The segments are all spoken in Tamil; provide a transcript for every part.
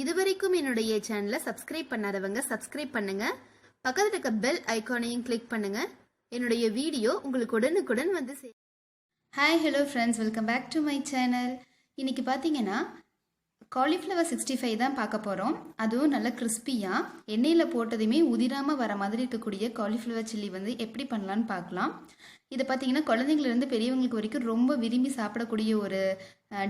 இதுவரைக்கும் என்னுடைய சேனலை சப்ஸ்கிரைப் பண்ணாதவங்க சப்ஸ்கிரைப் பண்ணுங்க. பக்கத்துல இருக்க பெல் ஐகானையும் கிளிக் பண்ணுங்க. என்னுடைய வீடியோ உங்களுக்கு உடனுக்குடன் வந்து hi hello friends, welcome back to my channel. இன்னைக்கு பார்த்தீங்கன்னா காலிஃப்ளவர் 65 தான் பார்க்க போகிறோம். அதுவும் நல்ல கிறிஸ்பியாக எண்ணெயில் போட்டதுமே உதிராமல் வர மாதிரி இருக்கக்கூடிய காலிஃப்ளவர் சில்லி வந்து எப்படி பண்ணலான்னு பார்க்கலாம். இதை பார்த்தீங்கன்னா குழந்தைங்கள்லேருந்து பெரியவங்களுக்கு வரைக்கும் ரொம்ப விரும்பி சாப்பிடக்கூடிய ஒரு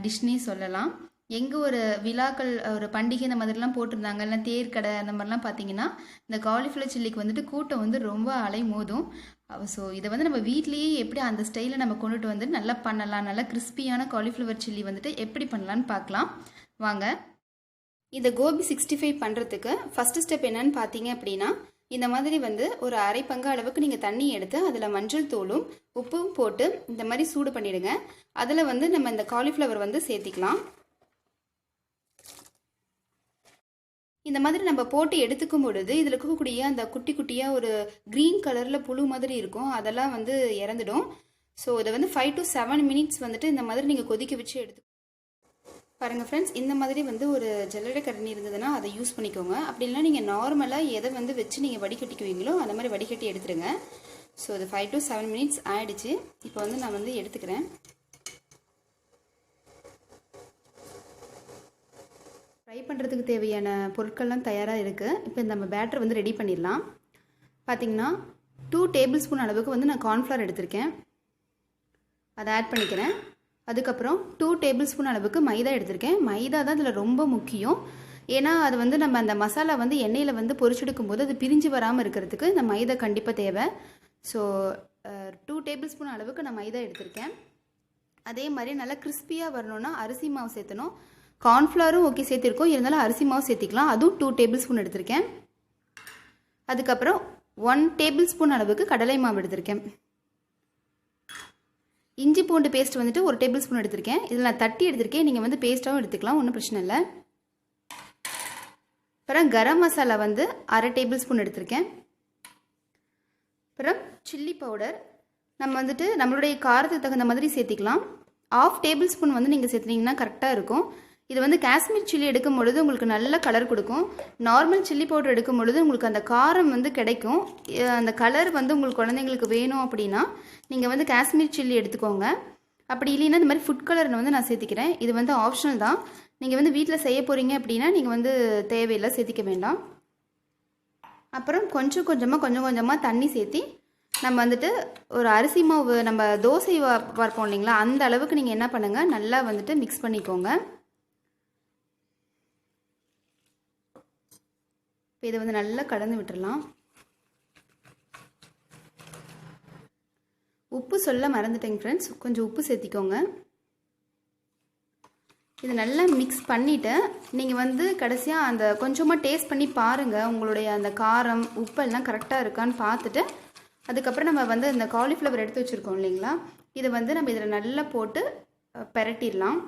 டிஷ்னே சொல்லலாம். எங்கே ஒரு விழாக்கள், ஒரு பண்டிகை இந்த மாதிரிலாம் போட்டிருந்தாங்க, இல்லை தேர்க்கடை அந்த மாதிரிலாம் பார்த்தீங்கன்னா இந்த காலிஃப்ளவர் சில்லிக்கு வந்துட்டு கூட்டம் வந்து ரொம்ப அலை மோதும். ஸோ இதை வந்து நம்ம வீட்லேயே எப்படி அந்த ஸ்டைலில் நம்ம கொண்டுட்டு வந்து நல்லா பண்ணலாம், நல்லா கிறிஸ்பியான காலிஃப்ளவர் சில்லி வந்துட்டு எப்படி பண்ணலான்னு பார்க்கலாம் வாங்க. இந்த கோபி 65 பண்ணுறதுக்கு ஃபஸ்ட்டு ஸ்டெப் என்னன்னு பார்த்தீங்க அப்படின்னா, இந்த மாதிரி வந்து ஒரு அரை பங்கு அளவுக்கு நீங்கள் தண்ணி எடுத்து அதில் மஞ்சள் தூளும் உப்பும் போட்டு இந்த மாதிரி சூடு பண்ணிவிடுங்க. அதில் வந்து நம்ம இந்த காலிஃப்ளவர் வந்து சேர்த்திக்கலாம். இந்த மாதிரி நம்ம போட்டு எடுத்துக்கும் பொழுது இதில் இருக்கக்கூடிய அந்த குட்டி குட்டியாக ஒரு க்ரீன் கலரில் புழு மாதிரி இருக்கும், அதெல்லாம் வந்து இறந்துடும். ஸோ இதை வந்து 5 to 7 minutes வந்துட்டு இந்த மாதிரி நீங்கள் கொதிக்க வச்சு எடுத்து பாருங்கள் ஃப்ரெண்ட்ஸ். இந்த மாதிரி வந்து ஒரு ஜல்லடை கரணி இருந்ததுன்னா அதை யூஸ் பண்ணிக்கோங்க. அப்படி இல்லைனா நீங்கள் நார்மலாக எதை வந்து வச்சு நீங்கள் வடிகட்டிக்குவீங்களோ அந்த மாதிரி வடிகட்டி எடுத்துருங்க. ஸோ இது 5 to 7 minutes ஆயிடுச்சு. இப்போ வந்து நான் வந்து எடுத்துக்கிறேன். ஃப்ரை பண்ணுறதுக்கு தேவையான பொருட்கள்லாம் தயாராக இருக்குது. இப்போ நம்ம பேட்டர் வந்து ரெடி பண்ணிடலாம். பார்த்திங்கன்னா 2 tablespoon அளவுக்கு வந்து நான் கார்ன்ஃப்ளவர் எடுத்திருக்கேன், அதை ஆட் பண்ணிக்கிறேன். அதுக்கப்புறம் 2 tablespoon அளவுக்கு மைதா எடுத்திருக்கேன். மைதா தான் இதில் ரொம்ப முக்கியம். ஏன்னா அது வந்து நம்ம அந்த மசாலா வந்து எண்ணெயில் வந்து பொரிச்செடுக்கும் போது அது பிரிஞ்சு வராமல் இருக்கிறதுக்கு இந்த மைதா கண்டிப்பாக தேவை. ஸோ 2 tablespoon அளவுக்கு நான் மைதா எடுத்திருக்கேன். அதே மாதிரி நல்லா கிறிஸ்பியாக வரணும்னா அரிசி மாவு சேர்த்தணும். கார்ன்ஃப்ளவரும் ஓகே சேர்த்திருக்கோம், இருந்தாலும் அரிசி மாவு சேர்த்திக்கலாம். அதுவும் 2 tablespoon எடுத்திருக்கேன். அதுக்கப்புறம் 1 tablespoon அளவுக்கு கடலை மாவு எடுத்திருக்கேன். இஞ்சி பூண்டு பேஸ்ட் வந்துட்டு 1 tablespoon எடுத்திருக்கேன். இதில் நான் தட்டி எடுத்திருக்கேன், நீங்கள் வந்து பேஸ்ட்டாகவும் எடுத்துக்கலாம், ஒன்றும் பிரச்சனை இல்லை. அப்புறம் கரம் மசாலா வந்து 1/2 tablespoon எடுத்திருக்கேன். அப்புறம் சில்லி பவுடர் நம்ம வந்துட்டு நம்மளுடைய காரத்துக்கு தகுந்த மாதிரி சேர்த்திக்கலாம். 1/2 tablespoon வந்து நீங்கள் சேர்த்துனீங்கன்னா கரெக்டாக இருக்கும். இது வந்து காஷ்மீர் சில்லி எடுக்கும் பொழுது உங்களுக்கு நல்ல கலர் கொடுக்கும். நார்மல் சில்லி பவுடர் எடுக்கும் பொழுது உங்களுக்கு அந்த காரம் வந்து கிடைக்கும். அந்த கலர் வந்து உங்களுக்கு குழந்தைங்களுக்கு வேணும் அப்படின்னா நீங்கள் வந்து காஷ்மீர் சில்லி எடுத்துக்கோங்க. அப்படி இல்லைன்னா இந்த மாதிரி ஃபுட் கலர் வந்து நான் சேர்த்திக்கிறேன். இது வந்து ஆப்ஷனல் தான். நீங்கள் வந்து வீட்டில் செய்ய போகிறீங்க அப்படின்னா நீங்கள் வந்து தேவையில்லை, சேர்த்திக்க வேண்டாம். அப்புறம் கொஞ்சம் கொஞ்சமாக தண்ணி சேர்த்தி நம்ம வந்துட்டு ஒரு அரிசி மாவு நம்ம தோசை பார்ப்போம் இல்லைங்களா, அந்த அளவுக்கு நீங்கள் என்ன பண்ணுங்கள், நல்லா வந்துட்டு மிக்ஸ் பண்ணிக்கோங்க. இப்போ இதை வந்து நல்லா கலந்து விட்டுடலாம். உப்பு சொல்ல மறந்துட்டேங்க ஃப்ரெண்ட்ஸ், கொஞ்சம் உப்பு சேர்த்திக்கோங்க. இது நல்லா மிக்ஸ் பண்ணிவிட்டு நீங்கள் வந்து கடைசியாக அந்த கொஞ்சமாக டேஸ்ட் பண்ணி பாருங்கள், உங்களுடைய அந்த காரம் உப்பெல்லாம் கரெக்டாக இருக்கான்னு பார்த்துட்டு அதுக்கப்புறம் நம்ம வந்து இந்த காலிஃப்ளவர் எடுத்து வச்சுருக்கோம் இல்லைங்களா, இதை வந்து நம்ம இதில் நல்லா போட்டு பெரட்டிடலாம்.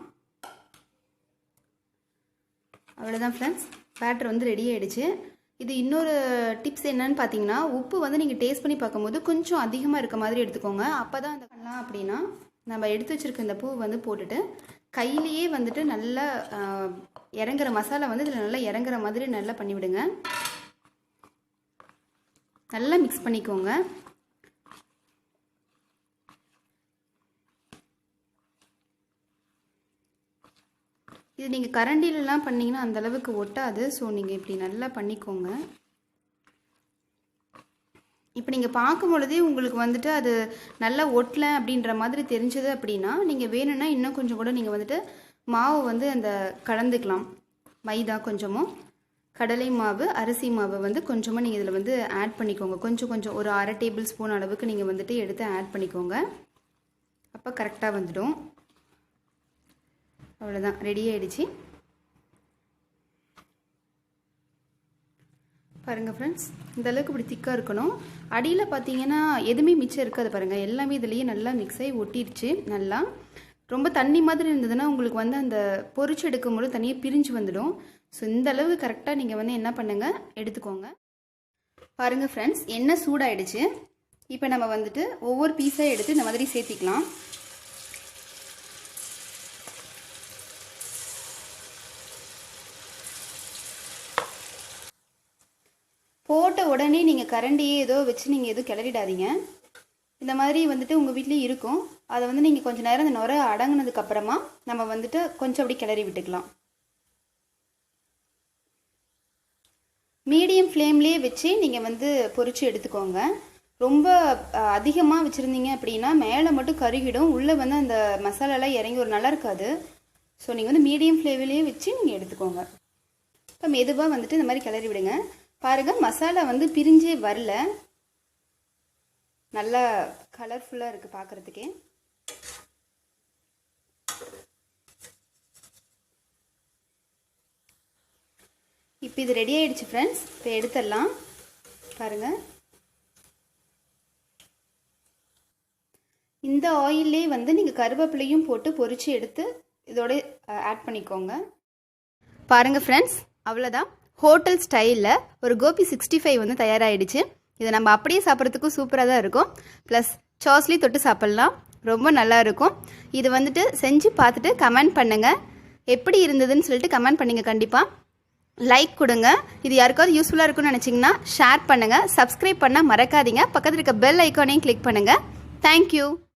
அவ்வளோதான் ஃப்ரெண்ட்ஸ், பேட்டர் வந்து ரெடி ஆகிடுச்சு. இது இன்னொரு டிப்ஸ் என்னன்னு பார்த்தீங்கன்னா, உப்பு வந்து நீங்கள் டேஸ்ட் பண்ணி பார்க்கும்போது கொஞ்சம் அதிகமாக இருக்க மாதிரி எடுத்துக்கோங்க. அப்போ தான் அந்த பண்ணலாம் அப்படின்னா நம்ம எடுத்து வச்சுருக்க இந்த பூ வந்து போட்டுட்டு கையிலேயே வந்துட்டு நல்லா இறங்குற மசாலா வந்து இதில் நல்லா இறங்குற மாதிரி நல்லா பண்ணிவிடுங்க. நல்லா மிக்ஸ் பண்ணிக்கோங்க. இது நீங்கள் கரண்டிலலாம் பண்ணிங்கன்னா அந்தளவுக்கு ஒட்டாது. ஸோ நீங்கள் இப்படி நல்லா பண்ணிக்கோங்க. இப்போ நீங்கள் பார்க்கும் பொழுதே உங்களுக்கு வந்துட்டு அது நல்லா ஒட்டலை அப்படின்ற மாதிரி தெரிஞ்சது அப்படின்னா நீங்கள் வேணும்னா இன்னும் கொஞ்சம் கூட நீங்கள் வந்துட்டு மாவு வந்து அந்த கலந்துக்கலாம். மைதா கொஞ்சமும் கடலை மாவு அரிசி மாவு வந்து கொஞ்சமாக நீங்கள் இதில் வந்து ஆட் பண்ணிக்கோங்க. கொஞ்சம் ஒரு 1/2 tablespoon அளவுக்கு நீங்கள் வந்துட்டு எடுத்து ஆட் பண்ணிக்கோங்க. அப்போ கரெக்டாக வந்துடும். அவ்வளோதான், ரெடி ஆகிடுச்சு. பாருங்கள் ஃப்ரெண்ட்ஸ், இந்த அளவுக்கு இப்படி திக்காக இருக்கணும். அடியில் பார்த்தீங்கன்னா எதுவுமே மிச்சம் இருக்காது பாருங்கள், எல்லாமே இதுலேயே நல்லா மிக்ஸ் ஆகி ஒட்டிடுச்சு. நல்லா ரொம்ப தண்ணி மாதிரி இருந்ததுன்னா உங்களுக்கு வந்து அந்த பொரிச்சு எடுக்கும்போது தனியாக பிரிஞ்சு வந்துடும். ஸோ இந்த அளவு கரெக்டாக நீங்கள் வந்து என்ன பண்ணுங்கள், எடுத்துக்கோங்க. பாருங்கள் ஃப்ரெண்ட்ஸ், எண்ணெய் சூடாயிடுச்சு. இப்போ நம்ம வந்துட்டு ஒவ்வொரு பீஸாக எடுத்து இந்த மாதிரி சேர்த்திக்கலாம். உடனே நீங்கள் கரண்டியே ஏதோ வச்சு நீங்கள் எதுவும் கிளறிடாதீங்க. இந்த மாதிரி வந்துட்டு உங்கள் வீட்லேயும் இருக்கும். அதை வந்து நீங்கள் கொஞ்சம் நேரம் இந்த நுரை அடங்கினதுக்கப்புறமா நம்ம வந்துட்டு கொஞ்சம் அப்படி கிளறி விட்டுக்கலாம். மீடியம் ஃப்ளேம்லேயே வச்சு நீங்கள் வந்து பொரிச்சு எடுத்துக்கோங்க. ரொம்ப அதிகமாக வச்சுருந்தீங்க அப்படின்னா மேலே மட்டும் கருகிடும், உள்ளே வந்து அந்த மசாலாலாம் இறங்கி ஒரு நல்லா இருக்காது. ஸோ நீங்கள் வந்து மீடியம் ஃப்ளேம்லேயே வச்சு நீங்கள் எடுத்துக்கோங்க. இப்போ மெதுவாக வந்துட்டு இந்த மாதிரி கிளறி விடுங்க. பாருங்கள், மசாலா வந்து பிரிஞ்சே வரல, நல்லா கலர்ஃபுல்லாக இருக்குது பார்க்குறதுக்கே. இப்போ இது ரெடி ஆகிடுச்சு ஃப்ரெண்ட்ஸ். இப்போ எடுத்துடலாம். பாருங்கள், இந்த ஆயிலே வந்து நீங்கள் கருவேப்பிலையும் போட்டு பொரிச்சு எடுத்து இதோட ஆட் பண்ணிக்கோங்க. பாருங்கள் ஃப்ரெண்ட்ஸ், அவ்வளோதான். ஹோட்டல் ஸ்டைலில் ஒரு கோபி 65 வந்து தயாராகிடுச்சு. இதை நம்ம அப்படியே சாப்பிட்றதுக்கும் சூப்பராக தான் இருக்கும். ப்ளஸ் சாஸ்லி தொட்டு சாப்பிட்லாம், ரொம்ப நல்லா இருக்கும். இது வந்துட்டு செஞ்சு பார்த்துட்டு கமெண்ட் பண்ணுங்கள், எப்படி இருந்ததுன்னு சொல்லிட்டு கமெண்ட் பண்ணுங்க. கண்டிப்பாக லைக் கொடுங்க. இது யாருக்காவது யூஸ்ஃபுல்லாக இருக்குன்னு நினச்சிங்கன்னா ஷேர் பண்ணுங்கள். சப்ஸ்கிரைப் பண்ண மறக்காதீங்க. பக்கத்தில் இருக்க பெல் ஐக்கானையும் கிளிக் பண்ணுங்கள். தேங்க்யூ.